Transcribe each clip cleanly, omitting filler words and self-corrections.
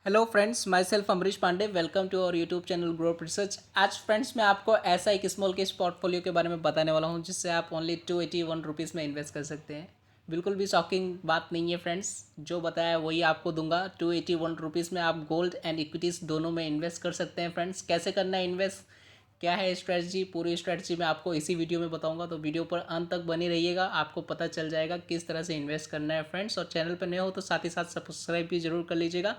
Hello friends, my self Amrish Pandey. Welcome to our YouTube channel growth research. आज friends मैं आपको ऐसा एक स्मॉल केस पोर्टफोलियो के बारे में बताने वाला हूं जिससे आप ओनली 281 रुपीज़ में इन्वेस्ट कर सकते हैं। बिल्कुल भी शॉकिंग बात नहीं है फ्रेंड्स, जो बताया वही आपको दूंगा। 281 रुपीज़ में आप गोल्ड एंड इक्विटीज़ दोनों में इन्वेस्ट कर सकते हैं फ्रेंड्स। कैसे करना है इन्वेस्ट, क्या है स्ट्रेटजी, पूरी स्ट्रेटजी मैं आपको इसी वीडियो में बताऊंगा, तो वीडियो पर अंत तक बनी रहिएगा। आपको पता चल जाएगा किस तरह से इन्वेस्ट करना है फ्रेंड्स। और चैनल पर नए हो तो साथ ही साथ सब्सक्राइब भी जरूर कर लीजिएगा,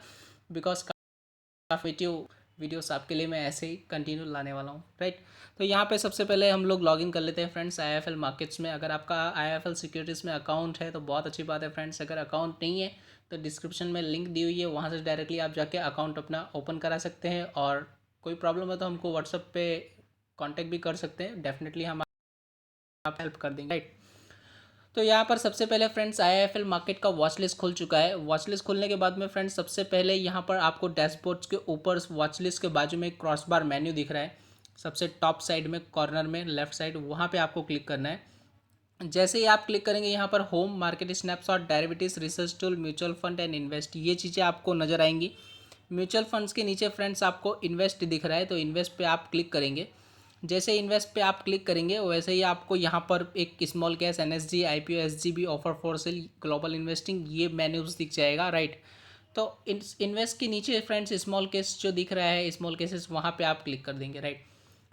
बिकॉज काफ़ी वीडियोस आपके लिए मैं ऐसे ही कंटिन्यू लाने वाला हूँ, राइट। तो यहाँ पे सबसे पहले हम लोग लॉगिन कर लेते हैं फ्रेंड्स आईएफएल मार्केट्स में। अगर आपका आईएफएल सिक्योरिटीज़ में अकाउंट है तो बहुत अच्छी बात है फ्रेंड्स। अगर अकाउंट नहीं है तो डिस्क्रिप्शन में लिंक दी हुई है, वहाँ से डायरेक्टली आप जाके अकाउंट अपना ओपन करा सकते हैं। और कोई प्रॉब्लम है तो हमको व्हाट्सअप पे कॉन्टैक्ट भी कर सकते हैं, डेफिनेटली हम आप हेल्प कर देंगे, राइट। तो यहाँ पर सबसे पहले फ्रेंड्स आईआईएफएल मार्केट का वॉच लिस्ट खुल चुका है। वॉच लिस्ट खुलने के बाद में फ्रेंड्स सबसे पहले यहाँ पर आपको डैशबोर्ड के ऊपर वॉच लिस्ट के बाजू में एक क्रॉस बार मेन्यू दिख रहा है, सबसे टॉप साइड में कॉर्नर में लेफ्ट साइड, वहाँ पे आपको क्लिक करना है। जैसे ही आप क्लिक करेंगे यहाँ पर home, market snapshot, derivatives, research tool, mutual fund and invest, ये चीज़ें आपको नजर आएंगी। म्यूचुअल फंड्स के नीचे फ्रेंड्स आपको इन्वेस्ट दिख रहा है, तो इन्वेस्ट पे आप क्लिक करेंगे। जैसे इन्वेस्ट पे आप क्लिक करेंगे वैसे ही आपको यहाँ पर एक small cash, NSG, IPO, SGB, offer for sale, global investing, ये मेन्यूज दिख जाएगा, राइट। तो इन्वेस्ट के नीचे फ्रेंड्स स्मॉल केस जो दिख रहा है, स्मॉल केसेस, वहाँ पे आप क्लिक कर देंगे, राइट।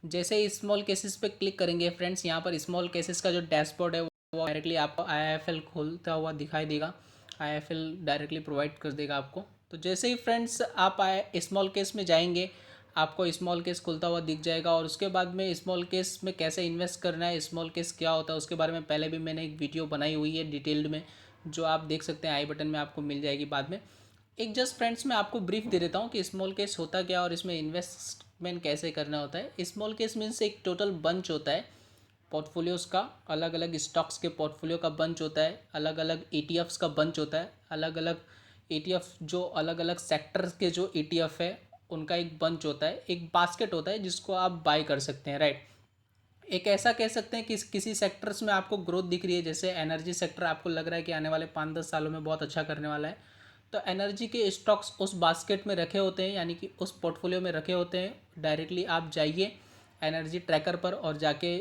जैसे ही स्मॉल केसेस पे क्लिक करेंगे फ्रेंड्स, यहाँ पर स्मॉल केसेस का जो डैशबोर्ड है वो डायरेक्टली आपको आईआईएफएल खोलता हुआ दिखाई देगा। आईआईएफएल डायरेक्टली प्रोवाइड कर देगा आपको। तो जैसे ही फ्रेंड्स आप स्मॉल केस में जाएंगे, आपको स्मॉल केस खुलता हुआ दिख जाएगा। और उसके बाद में स्मॉल केस में कैसे इन्वेस्ट करना है, स्मॉल केस क्या होता है, उसके बारे में पहले भी मैंने एक वीडियो बनाई हुई है डिटेल्ड में, जो आप देख सकते हैं, आई बटन में आपको मिल जाएगी बाद में। एक जस्ट फ्रेंड्स मैं आपको ब्रीफ दे देता हूँ कि स्मॉल केस होता क्या और इसमें इन्वेस्टमेंट कैसे करना होता है। स्मॉल केस मीन्स एक टोटल बंच होता है पोर्टफोलियोज़ का, अलग अलग स्टॉक्स के पोर्टफोलियो का बंच होता है, अलग अलग ईटीएफ्स का बंच होता है, अलग अलग ईटीएफ जो अलग अलग सेक्टर्स के जो ईटीएफ है उनका एक बंच होता है, एक बास्केट होता है जिसको आप बाय कर सकते हैं, राइट। एक ऐसा कह सकते हैं कि किसी सेक्टर्स में आपको ग्रोथ दिख रही है, जैसे एनर्जी सेक्टर आपको लग रहा है कि आने वाले 5-10 सालों में बहुत अच्छा करने वाला है, तो एनर्जी के स्टॉक्स उस बास्केट में रखे होते हैं, यानी कि उस पोर्टफोलियो में रखे होते हैं। डायरेक्टली आप जाइए एनर्जी ट्रैकर पर और जाके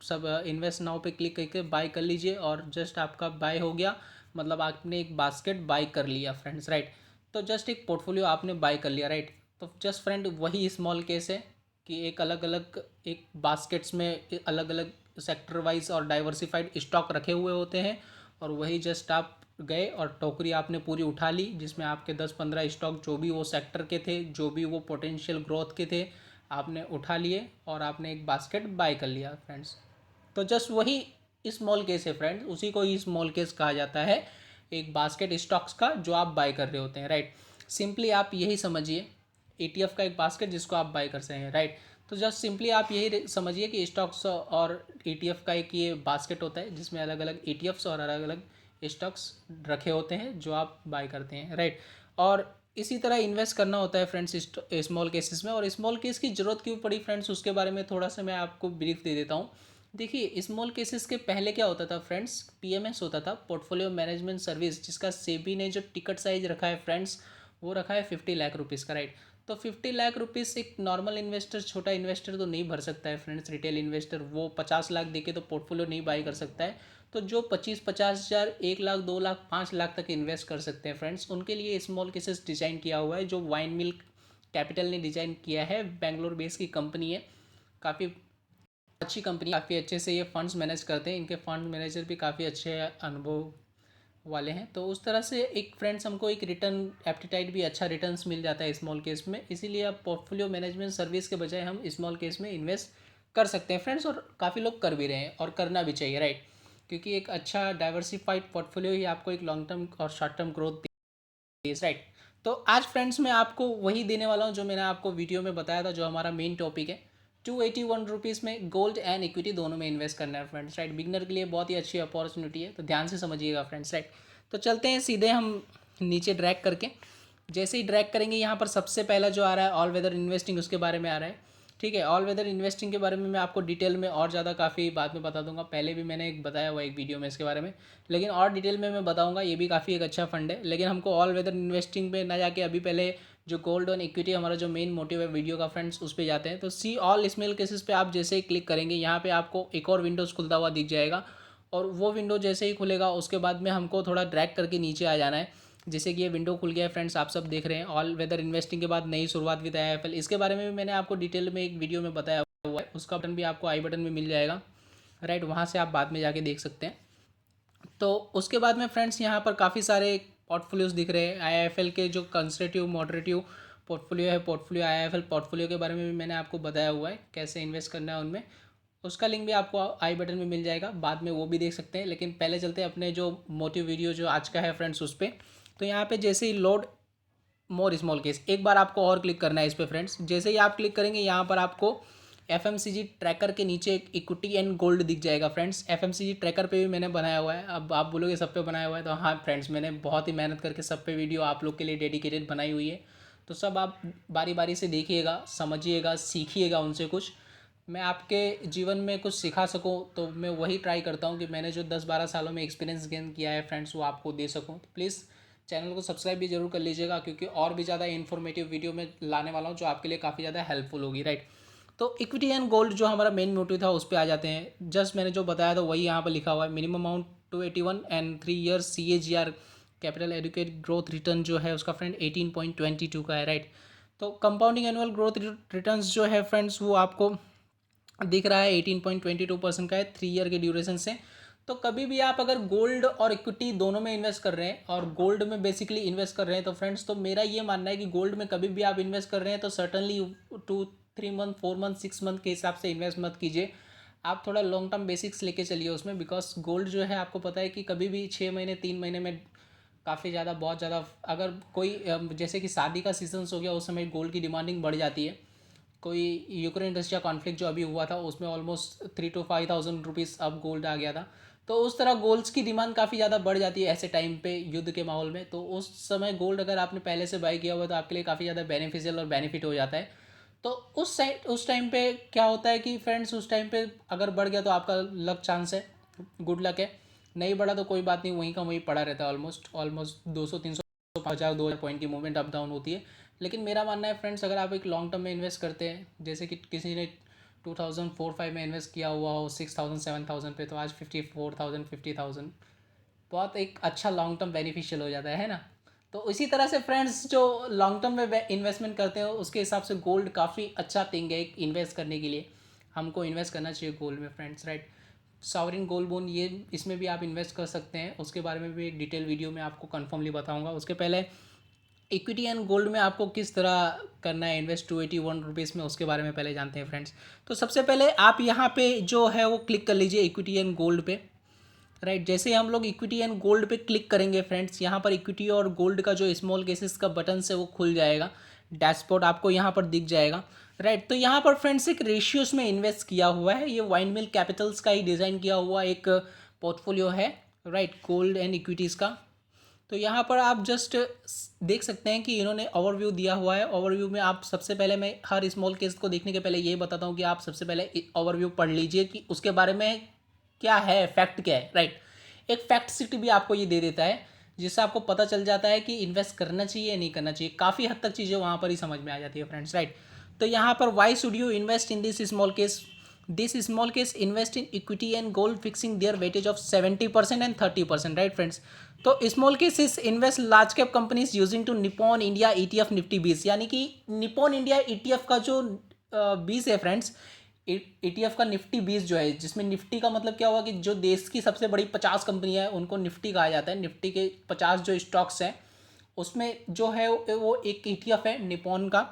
सब इन्वेस्ट नाउ पे क्लिक करके बाय कर लीजिए, और जस्ट आपका बाय हो गया, मतलब आपने एक बास्केट बाय कर लिया फ्रेंड्स, राइट। तो जस्ट एक पोर्टफोलियो आपने बाय कर लिया, राइट। तो जस्ट फ्रेंड वही स्मॉल केस है कि एक अलग अलग एक बास्केट्स में अलग अलग सेक्टर वाइज और डाइवर्सिफाइड स्टॉक रखे हुए होते हैं, और वही जस्ट आप गए और टोकरी आपने पूरी उठा ली, जिसमें आपके 10-15 स्टॉक जो भी वो सेक्टर के थे, जो भी वो पोटेंशियल ग्रोथ के थे, आपने उठा लिए और आपने एक बास्केट बाय कर लिया फ्रेंड्स। तो जस्ट वही स्मॉल केस है फ्रेंड्स, उसी को ही स्मॉल केस कहा जाता है, एक बास्केट स्टॉक्स का जो आप बाय कर रहे होते हैं, राइट। सिंपली आप यही समझिए, ईटीएफ का एक बास्केट जिसको आप बाय कर सकते हैं, राइट। तो जस्ट सिंपली आप यही समझिए कि स्टॉक्स और ईटीएफ का एक ये बास्केट होता है जिसमें अलग अलग ईटीएफ्स और अलग अलग स्टॉक्स रखे होते हैं जो आप बाय करते हैं, राइट। और इसी तरह इन्वेस्ट करना होता है फ्रेंड्स स्मॉल केसेस में। और स्मॉल केस की ज़रूरत क्यों पड़ी फ्रेंड्स, उसके बारे में थोड़ा सा मैं आपको ब्रीफ दे देता हूँ। देखिए स्मॉल केसेस के पहले क्या होता था फ्रेंड्स, पीएमएस होता था, पोर्टफोलियो मैनेजमेंट सर्विस, जिसका सेबी ने जो टिकट साइज रखा है फ्रेंड्स, वो रखा है 50 लाख रुपीज़ का, राइट। तो 50 लाख रुपीज़ एक नॉर्मल इन्वेस्टर, छोटा इन्वेस्टर तो नहीं भर सकता है फ्रेंड्स। रिटेल इन्वेस्टर वो 50 लाख देके तो पोर्टफोलियो नहीं बाई कर सकता है। तो जो 25-50 हज़ार, 1 लाख, 2 लाख, 5 लाख तक इन्वेस्ट कर सकते हैं फ्रेंड्स, उनके लिए स्मॉल केसेस डिज़ाइन किया हुआ है, जो वाइन मिल्क कैपिटल ने डिज़ाइन किया है। बेंगलोर बेस की कंपनी है, काफ़ी अच्छी कंपनी, काफ़ी अच्छे से ये फंड्स मैनेज करते हैं, इनके फंड मैनेजर भी काफ़ी अच्छे अनुभव वाले हैं। तो उस तरह से एक फ्रेंड्स हमको एक रिटर्न एप्टीटाइट भी, अच्छा रिटर्न्स मिल जाता है स्मॉल केस में। इसीलिए आप पोर्टफोलियो मैनेजमेंट सर्विस के बजाय हम स्मॉल केस में इन्वेस्ट कर सकते हैं फ्रेंड्स, और काफ़ी लोग कर भी रहे हैं और करना भी चाहिए, राइट। क्योंकि एक अच्छा डाइवर्सिफाइड पोर्टफोलियो ही आपको एक लॉन्ग टर्म और शॉर्ट टर्म ग्रोथ देगी, राइट। तो आज फ्रेंड्स मैं आपको वही देने वाला हूँ जो मैंने आपको वीडियो में बताया था, जो हमारा मेन टॉपिक है। 281 रुपीज़ में गोल्ड एंड इक्विटी दोनों में इन्वेस्ट करना है फ्रेंड्स, राइट। बिगनर के लिए बहुत ही अच्छी अपॉर्चुनिटी है, तो ध्यान से समझिएगा फ्रेंड्स, राइट। तो चलते हैं सीधे हम नीचे ड्रैग करके। जैसे ही ड्रैग करेंगे यहाँ पर सबसे पहला जो आ रहा है ऑल वेदर इन्वेस्टिंग, उसके बारे में आ रहा है, ठीक है। ऑल वेदर इन्वेस्टिंग के बारे में मैं आपको डिटेल में और ज़्यादा काफ़ी बाद में बता दूंगा, पहले भी मैंने एक बताया हुआ एक वीडियो में इसके बारे में, लेकिन और डिटेल में मैं बताऊंगा। ये भी काफ़ी एक अच्छा फंड है, लेकिन हमको ऑल वेदर इन्वेस्टिंग में ना जाके अभी पहले जो गोल्ड ऑन इक्विटी हमारा जो मेन मोटिव है वीडियो का फ्रेंड्स, उस पर जाते हैं। तो सी ऑल स्मॉल केसेस पे आप जैसे ही क्लिक करेंगे यहाँ पे आपको एक और विंडोज़ खुलता हुआ दिख जाएगा, और वो विंडो जैसे ही खुलेगा उसके बाद में हमको थोड़ा ड्रैग करके नीचे आ जाना है। जैसे कि ये विंडो खुल गया है फ्रेंड्स, आप सब देख रहे हैं ऑल वेदर इन्वेस्टिंग के बाद नई शुरुआत विद IIFL। इसके बारे में भी मैंने आपको डिटेल में एक वीडियो में बताया हुआ है, उसका बटन भी आपको आई बटन में मिल जाएगा, राइट, वहाँ से आप बाद में जाके देख सकते हैं। तो उसके बाद में फ्रेंड्स यहाँ पर काफ़ी सारे पोर्टफोलियोज दिख रहे हैं IIFL के, जो कंजर्वेटिव मॉडरेटिव पोर्टफोलियो है, पोर्टफोलियो IIFL पोर्टफोलियो के बारे में भी मैंने आपको बताया हुआ है कैसे इन्वेस्ट करना है उनमें। उसका लिंक भी आपको आई बटन में मिल जाएगा, बाद में वो भी देख सकते हैं। लेकिन पहले चलते हैं अपने जो मोटिव वीडियो जो आज का है फ्रेंड्स उस पर। तो यहाँ पे जैसे ही लोड मोर स्मॉल केस, एक बार आपको और क्लिक करना है इस पर फ्रेंड्स। जैसे ही आप क्लिक करेंगे यहाँ पर आपको FMCG ट्रैकर के नीचे एक इक्विटी एंड गोल्ड दिख जाएगा फ्रेंड्स। FMCG ट्रैकर पे भी मैंने बनाया हुआ है। अब आप बोलोगे सब पे बनाया हुआ है, तो हाँ फ्रेंड्स, मैंने बहुत ही मेहनत करके सब पे वीडियो आप लोग के लिए डेडिकेटेड बनाई हुई है। तो सब आप बारी बारी से देखिएगा, समझिएगा, सीखिएगा उनसे कुछ। मैं आपके जीवन में कुछ सिखा सकूं तो मैं वही ट्राई करता हूं कि मैंने जो 10-12 सालों में एक्सपीरियंस गेन किया है फ्रेंड्स, वो आपको दे सकूं। तो प्लीज़ चैनल को सब्सक्राइब भी जरूर कर लीजिएगा, क्योंकि और भी ज़्यादा इन्फॉर्मेटिव वीडियो मैं लाने वाला हूँ जो आपके लिए काफ़ी ज़्यादा हेल्पफुल होगी, राइट। तो इक्विटी एंड गोल्ड जो हमारा मेन मोटिव था उस पर आ जाते हैं। जस्ट मैंने जो बताया था वही यहाँ पर लिखा हुआ है। Minimum amount 281 and 3 years CAGR capital educate growth return जो है उसका फ्रेंड 18.22 का है, राइट। तो कंपाउंडिंग एनुअल ग्रोथ रिटर्न्स जो है फ्रेंड्स वो आपको दिख रहा है 18.22% का है 3 ईयर के ड्यूरेशन से। तो कभी भी आप अगर गोल्ड और इक्विटी दोनों में इन्वेस्ट कर रहे हैं, और गोल्ड में बेसिकली इन्वेस्ट कर रहे हैं, तो फ्रेंड्स तो मेरा ये मानना है कि गोल्ड में कभी भी आप इन्वेस्ट कर रहे हैं तो सर्टनली 2-3 मंथ 4 मंथ 6 मंथ के हिसाब से इन्वेस्ट मत कीजिए। आप थोड़ा लॉन्ग टर्म बेसिक्स लेके चलिए उसमें, बिकॉज गोल्ड जो है आपको पता है कि कभी भी 6 महीने 3 महीने में काफ़ी ज़्यादा, बहुत ज़्यादा, अगर कोई जैसे कि शादी का सीजन्स हो गया उस समय गोल्ड की डिमांडिंग बढ़ जाती है। कोई यूक्रेन रशिया कॉन्फ्लिक्ट जो अभी हुआ था उसमें ऑलमोस्ट 3 to 5 thousand रुपीज़ अब गोल्ड आ गया था। तो उस तरह गोल्ड्स की डिमांड काफ़ी ज़्यादा बढ़ जाती है ऐसे टाइम पे युद्ध के माहौल में। तो उस समय गोल्ड अगर आपने पहले से बाई किया हुआ है तो आपके लिए काफ़ी ज़्यादा बेनिफिशियल और बेनिफिट हो जाता है। तो उस टाइम पे क्या होता है कि फ्रेंड्स, उस टाइम पे अगर बढ़ गया तो आपका लक चांस है, गुड लक है। नहीं बढ़ा तो कोई बात नहीं, वहीं का वहीं पड़ा रहता है। ऑलमोस्ट ऑलमोस्ट 200-300 5000-2000 पॉइंट की मूवमेंट अप डाउन होती है। लेकिन मेरा मानना है फ्रेंड्स, अगर आप एक लॉन्ग टर्म में इन्वेस्ट करते हैं, जैसे कि किसी ने 2004-5 में इन्वेस्ट किया हुआ हो 6000-7000 पे, तो आज 54,000 50,000 बहुत एक अच्छा लॉन्ग टर्म बेनिफिशियल हो जाता है ना। तो इसी तरह से फ्रेंड्स, जो लॉन्ग टर्म में इन्वेस्टमेंट करते हैं उसके हिसाब से गोल्ड काफ़ी अच्छा थिंग है एक इन्वेस्ट करने के लिए। हमको इन्वेस्ट करना चाहिए गोल्ड में friends, right. Sovereign gold bond, ये इसमें भी आप इन्वेस्ट कर सकते हैं। उसके बारे में भी एक डिटेल वीडियो में आपको कन्फर्मली बताऊंगा। उसके पहले इक्विटी एंड गोल्ड में आपको किस तरह करना है इन्वेस्ट 281 रुपीज़ में, उसके बारे में पहले जानते हैं फ्रेंड्स। तो सबसे पहले आप यहाँ पे जो है वो क्लिक कर लीजिए इक्विटी एंड गोल्ड पे, राइट। जैसे हम लोग इक्विटी एंड गोल्ड पे क्लिक करेंगे फ्रेंड्स, यहाँ पर इक्विटी और गोल्ड का जो स्मॉल केसेस का बटन है वो खुल जाएगा। डैशबोर्ड आपको यहाँ पर दिख जाएगा, राइट। तो यहाँ पर फ्रेंड्स एक रेशियोज में इन्वेस्ट किया हुआ है, ये वाइंडमिल कैपिटल्स का ही डिज़ाइन किया हुआ एक पोर्टफोलियो है, राइट, गोल्ड एंड इक्विटीज़ का। तो यहाँ पर आप जस्ट देख सकते हैं कि इन्होंने ओवरव्यू दिया हुआ है। ओवरव्यू में आप सबसे पहले, मैं हर स्मॉल केस को देखने के पहले ये बताता हूँ कि आप सबसे पहले ओवरव्यू पढ़ लीजिए कि उसके बारे में क्या है, फैक्ट क्या है, राइट। एक फैक्ट शीट भी आपको ये दे देता है, जिससे आपको पता चल जाता है कि इन्वेस्ट करना चाहिए या नहीं करना चाहिए। काफ़ी हद तक चीज़ें वहाँ पर ही समझ में आ जाती है फ्रेंड्स, राइट। तो यहाँ पर why should you invest in this small case, this small case invest in equity and gold fixing their weightage of 70% and 30%, right friends. तो small cases invest large cap companies using two Nippon India ETF Nifty 20, यानी कि Nippon India ETF का जो 20 है friends, ETF का Nifty 20 जो है, जिसमें निफ्टी का मतलब क्या हुआ कि जो देश की सबसे बड़ी 50 कंपनियां हैं उनको निफ्टी कहा जाता है। निफ्टी के 50 जो स्टॉक्स हैं उसमें जो है वो एक ETF है निपॉन का।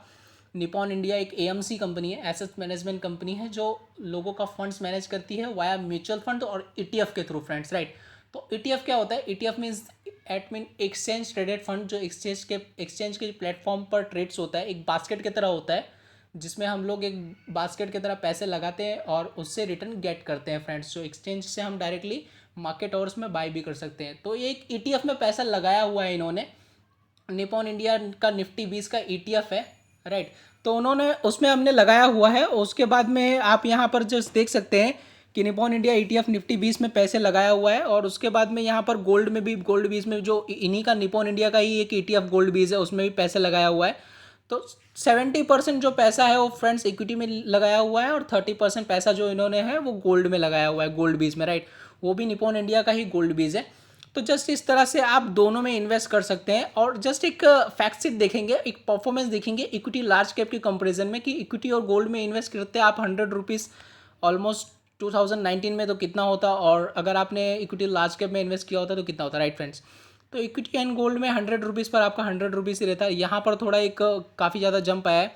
निपॉन इंडिया एक AMC कंपनी है, एसेट मैनेजमेंट कंपनी है, जो लोगों का फंड्स मैनेज करती है वाया म्यूचुअल फंड और ETF के थ्रू फ्रेंड्स, राइट। तो ETF क्या होता है? ETF means exchange traded fund, जो एक्सचेंज के प्लेटफॉर्म पर ट्रेड्स होता है, एक बास्केट की तरह होता है, जिसमें हम लोग एक बास्केट की तरह पैसे लगाते हैं और उससे रिटर्न गेट करते हैं फ्रेंड्स। जो एक्सचेंज से हम डायरेक्टली मार्केट आवर्स में बाय भी कर सकते हैं। तो ये एक ETF में पैसा लगाया हुआ है इन्होंने, निपॉन इंडिया का निफ्टी 20 का ETF है, राइट। तो उन्होंने उसमें हमने लगाया हुआ है। उसके बाद में आप यहाँ पर जस्ट देख सकते हैं कि निपॉन इंडिया ETF निफ्टी 20 में पैसे लगाया हुआ है। और उसके बाद में यहाँ पर गोल्ड में भी, गोल्ड 20 में जो इन्हीं का निपॉन इंडिया का ही एक ETF गोल्ड 20 है, उसमें भी पैसे लगाया हुआ है। तो 70% जो पैसा है वो फ्रेंड्स इक्विटी में लगाया हुआ है, और 30% पैसा जो इन्होंने है वो गोल्ड में लगाया हुआ है, गोल्ड बीज में, राइट। वो भी निपॉन इंडिया का ही गोल्ड बीज है। तो जस्ट इस तरह से आप दोनों में इन्वेस्ट कर सकते हैं। और जस्ट एक फैक्ट शीट देखेंगे, एक परफॉर्मेंस देखेंगे इक्विटी लार्ज कैप के कंपेरिजन में, कि इक्विटी और गोल्ड में इन्वेस्ट करते हैं आप 100 रुपीज़ ऑलमोस्ट 2019 में तो कितना होता, और अगर आपने इक्विटी लार्ज कैप में इन्वेस्ट किया होता तो कितना होता, राइट फ्रेंड्स। तो इक्विटी एंड गोल्ड में 100 रुपीज़ पर आपका 100 रुपीज़ ही रहता है। यहाँ पर थोड़ा एक काफ़ी ज़्यादा जंप आया है।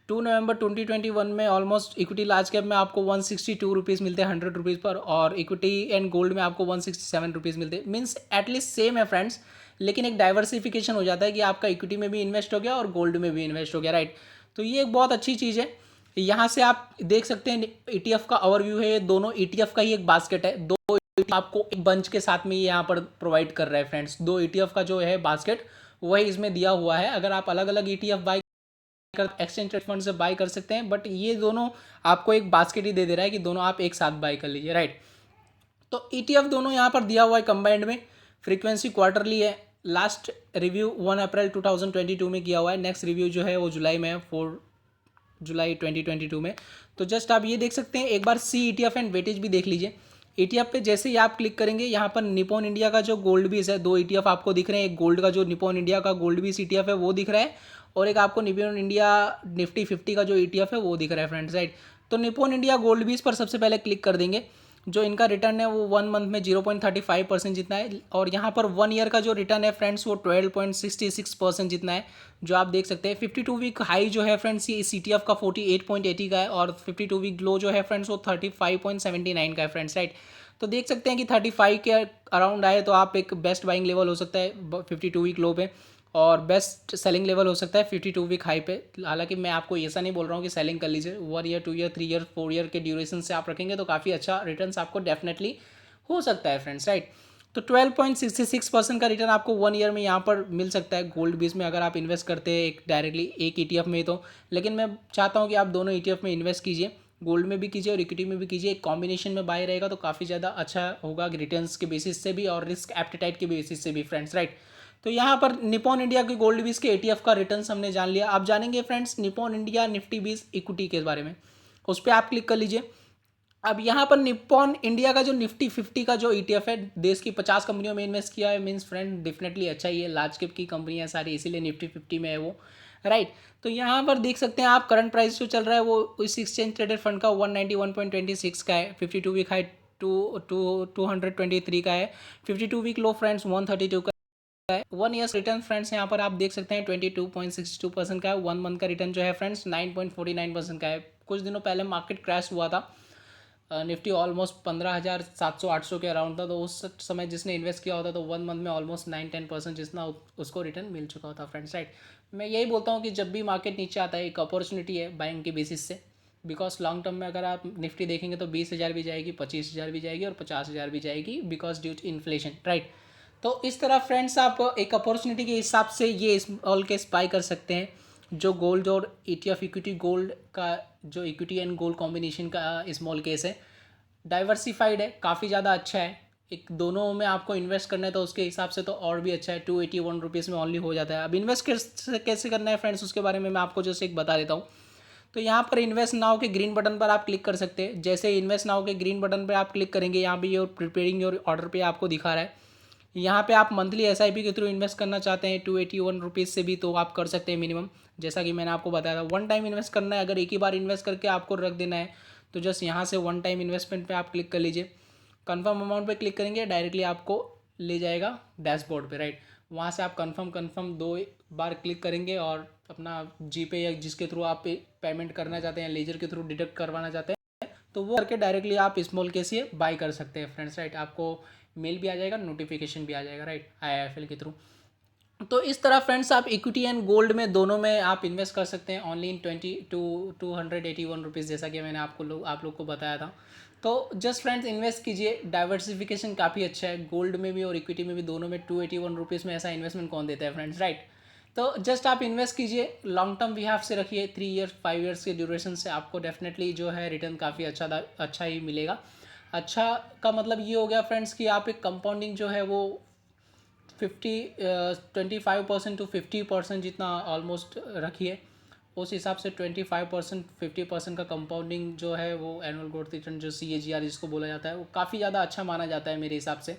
2 नवंबर 2021 में ऑलमोस्ट इक्विटी लार्ज कैप में आपको 162 रुपीज़ मिलते हैं 100 रुपीज़ पर, और इक्विटी एंड गोल्ड में आपको 167 रुपीज़ मिलते हैं। मीन्स एटलीस्ट सेम है फ्रेंड्स, लेकिन एक डाइवर्सिफिकेशन हो जाता है कि आपका इक्विटी में भी इन्वेस्ट हो गया और गोल्ड में भी इन्वेस्ट हो गया, राइट। तो ये एक बहुत अच्छी चीज़ है। यहाँ से आप देख सकते हैं ETF का ओवरव्यू है, ये दोनों ETF का ही एक बास्केट है। दो ETF आपको एक बंच के साथ में ये यहाँ पर प्रोवाइड कर रहा है फ्रेंड्स। दो ETF का जो है बास्केट वही इसमें दिया हुआ है। अगर आप अलग अलग ETF by exchange trade fund से बाई कर सकते हैं, बट ये दोनों आपको एक बास्केट ही दे रहा है कि दोनों आप एक साथ बाई कर लीजिए, राइट। तो ETF दोनों यहाँ पर दिया हुआ है कंबाइंड में। फ्रीक्वेंसी क्वार्टरली है। लास्ट रिव्यू 1 अप्रैल 2022 में किया हुआ है। नेक्स्ट रिव्यू जो है वो जुलाई में है, 4 जुलाई 2022 में। तो जस्ट आप ये देख सकते हैं, एक बार ETF एंड वेटेज भी देख लीजिए। ETF पे जैसे ही आप क्लिक करेंगे, यहाँ पर निपॉन इंडिया का जो गोल्ड बीस है, दो ETF आपको दिख रहे हैं। एक गोल्ड का जो निपॉन इंडिया का गोल्ड बीस ETF है वो दिख रहा है, और एक आपको निपॉन इंडिया निफ्टी 50 का जो ETF है वो दिख रहा है फ्रेंड्स, राइट। तो निपॉन इंडिया गोल्ड बीस पर सबसे पहले क्लिक कर देंगे। जो इनका रिटर्न है वो 1 मंथ में 0.35% जितना है, और यहाँ पर 1 ईयर का जो रिटर्न है फ्रेंड्स वो 12.66% जितना है, जो आप देख सकते हैं। 52 वीक हाई जो है फ्रेंड्स ये ETF का 48.80 का है, और 52 वीक लो जो है फ्रेंड्स वो 35.79 का है फ्रेंड्स, राइट। तो देख सकते हैं कि 35 के अराउंड आए तो आप एक बेस्ट बाइंग लेवल हो सकता है 52 वीक लो पे, और बेस्ट सेलिंग लेवल हो सकता है 52 वीक हाई पे। हालांकि मैं आपको ऐसा नहीं बोल रहा हूँ कि सेलिंग कर लीजिए। 1 ईयर 2 ईयर 3 ईयर 4 ईयर के ड्यूरेशन से आप रखेंगे तो काफ़ी अच्छा रिटर्न आपको डेफिनेटली हो सकता है फ्रेंड्स, राइट। तो 12.66% का रिटर्न आपको 1 ईयर में यहाँ पर मिल सकता है गोल्ड बीस में, अगर आप इन्वेस्ट करते हैं एक डायरेक्टली एक ETF में। तो लेकिन मैं चाहता हूँ कि आप दोनों ETF में इन्वेस्ट कीजिए, गोल्ड में भी कीजिए और इक्विटी में भी कीजिए। एक कॉम्बिनेशन में बाय रहेगा तो काफ़ी ज़्यादा अच्छा होगा रिटर्न्स के बेसिस से भी और रिस्क एप्टीटाइट के बेसिस से भी फ्रेंड्स, राइट। तो यहाँ पर निपॉन इंडिया के गोल्ड बीस के ETF का रिटर्न्स हमने जान लिया। आप जानेंगे friends Nippon India Nifty 20 equity के बारे में, उस पर आप क्लिक कर लीजिए। अब यहाँ पर निपॉन इंडिया का जो निफ्टी 50 का जो ETF है, देश की 50 कंपनियों में इन्वेस्ट किया है। मीन्स फ्रेंड डेफिनेटली अच्छा ही है, लार्ज कैप की कंपनियां सारी, इसीलिए निफ्टी 50 में है वो, राइट। तो यहाँ पर देख सकते हैं आप करंट प्राइस जो चल रहा है वो इस एक्सचेंज ट्रेडेड फंड का 191.26 का है। 52 वीक हाई 223 का है। 52 वीक लो फ्रेंड्स 132 का है। 1 ईयर्स रिटर्न फ्रेंड्स यहाँ पर आप देख सकते हैं 22.62% का है। 1 मंथ का रिटर्न जो है फ्रेंड्स 9.49% का है। कुछ दिनों पहले मार्केट क्रैश हुआ था, निफ्टी ऑलमोस्ट 15,700-800 के अराउंड था, तो उस समय जिसने इन्वेस्ट किया होता तो 1 मंथ में ऑलमोस्ट 9-10% जितना उसको रिटर्न मिल चुका होता फ्रेंड्स, राइट। मैं यही बोलता हूँ कि जब भी मार्केट नीचे आता है एक अपॉर्चुनिटी है बाइंग के बेसिस से, बिकॉज लॉन्ग टर्म में अगर आप निफ्टी देखेंगे तो 20,000 भी जाएगी, 25,000 भी जाएगी और 50,000 भी जाएगी, because due to inflation, right. तो इस तरह फ्रेंड्स आप एक अपॉर्चुनिटी के हिसाब से ये स्मॉल केस बाई कर सकते हैं। जो गोल्ड और ETF इक्विटी गोल्ड का जो इक्विटी एंड गोल्ड कॉम्बिनेशन का स्मॉल केस है, डाइवर्सिफाइड है, काफ़ी ज़्यादा अच्छा है। एक दोनों में आपको इन्वेस्ट करना है तो उसके हिसाब से तो और भी अच्छा है। 281 रुपीज़ में ओनली हो जाता है। अब इन्वेस्ट कैसे करना है फ्रेंड्स, उसके बारे में मैं आपको जैसे एक बता देता हूँ। तो यहाँ पर इन्वेस्ट नाउ के ग्रीन बटन पर आप क्लिक कर सकते हैं। जैसे इन्वेस्ट नाउ के ग्रीन बटन पर आप क्लिक करेंगे, यहाँ पे योर प्रिपेयरिंग योर ऑर्डर पे आपको दिखा रहा है। यहाँ पे आप मंथली SIP के थ्रू इन्वेस्ट करना चाहते हैं 281 रुपीज़ से भी तो आप कर सकते हैं मिनिमम। जैसा कि मैंने आपको बताया था, वन टाइम इन्वेस्ट करना है। अगर एक ही बार इन्वेस्ट करके आपको रख देना है तो जस्ट यहाँ से वन टाइम इन्वेस्टमेंट पे आप क्लिक कर लीजिए। कन्फर्म अमाउंट पे क्लिक करेंगे, डायरेक्टली आपको ले जाएगा डैशबोर्ड पे, राइट। वहाँ से आप कन्फर्म 2 बार क्लिक करेंगे और अपना GPay या जिसके थ्रू आप पेमेंट करना चाहते हैं, लेजर के थ्रू डिडक्ट करवाना चाहते हैं, तो वो करके डायरेक्टली आप स्मॉल केस ये बाई कर सकते हैं फ्रेंड्स, राइट। आपको मेल भी आ जाएगा, नोटिफिकेशन भी आ जाएगा, राइट, IIFL के थ्रू। तो इस तरह फ्रेंड्स आप इक्विटी एंड गोल्ड में दोनों में आप इन्वेस्ट कर सकते हैं ओनली इन 281 रुपीज़, जैसा कि मैंने आप लोग को बताया था। तो जस्ट फ्रेंड्स इन्वेस्ट कीजिए, डाइवर्सिफिकेशन काफ़ी अच्छा है। गोल्ड में भी और इक्विटी में भी, दोनों में 281 रुपीज़ में ऐसा इन्वेस्टमेंट कौन देता है फ्रेंड्स, राइट। तो जस्ट आप इन्वेस्ट कीजिए, लॉन्ग टर्म बिहाफ से रखिए, 3 ईयर्स 5 ईयर्स के ड्यूरेशन से आपको डेफिनेटली जो है रिटर्न काफ़ी अच्छा ही मिलेगा। अच्छा का मतलब ये हो गया फ्रेंड्स कि आप एक कंपाउंडिंग जो है वो 25% टू 50% जितना ऑलमोस्ट रखिए। उस हिसाब से 25% 50% का कंपाउंडिंग जो है वो एनुअल ग्रोथ रिटर्न जो CAGR जिसको बोला जाता है वो काफ़ी ज़्यादा अच्छा माना जाता है मेरे हिसाब से।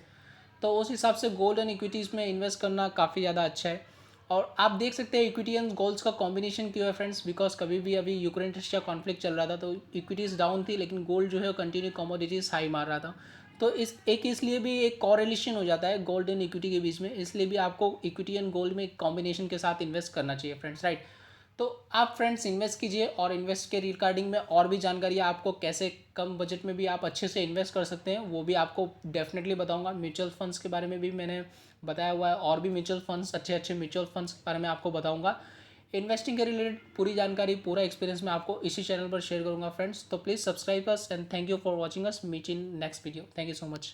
तो उस हिसाब से गोल्ड एंड इक्विटीज़ में इन्वेस्ट करना काफ़ी ज़्यादा अच्छा है। और आप देख सकते हैं इक्विटी एंड गोल्ड्स का कॉम्बिनेशन क्यों है फ्रेंड्स, बिकॉज कभी भी अभी यूक्रेन रशिया कॉन्फ्लिक्ट चल रहा था तो इक्विटीज़ डाउन थी लेकिन गोल्ड जो है कंटिन्यू कमोडिटीज़ हाई मार रहा था। तो इसलिए भी एक कॉरेलेशन हो जाता है गोल्ड एंड इक्विटी के बीच में, इसलिए भी आपको इक्विटी एंड गोल्ड में एक कॉम्बिनेशन के साथ इन्वेस्ट करना चाहिए फ्रेंड्स, राइट। तो आप फ्रेंड्स इन्वेस्ट कीजिए, और इन्वेस्ट के रिगार्डिंग में और भी जानकारी आपको कैसे कम बजट में भी आप अच्छे से इन्वेस्ट कर सकते हैं वो भी आपको डेफिनेटली बताऊंगा। म्यूचुअल फंड्स के बारे में भी मैंने बताया हुआ है, और भी म्यूचुअल फंड्स अच्छे अच्छे म्यूचुअल फंड्स के बारे में आपको बताऊंगा। इन्वेस्टिंग के रिलेटेड पूरी जानकारी पूरा एक्सपीरियंस मैं आपको इसी चैनल पर शेयर करूंगा फ्रेंड्स। तो please subscribe us and thank you for watching us. Meet in next video. Thank you so much.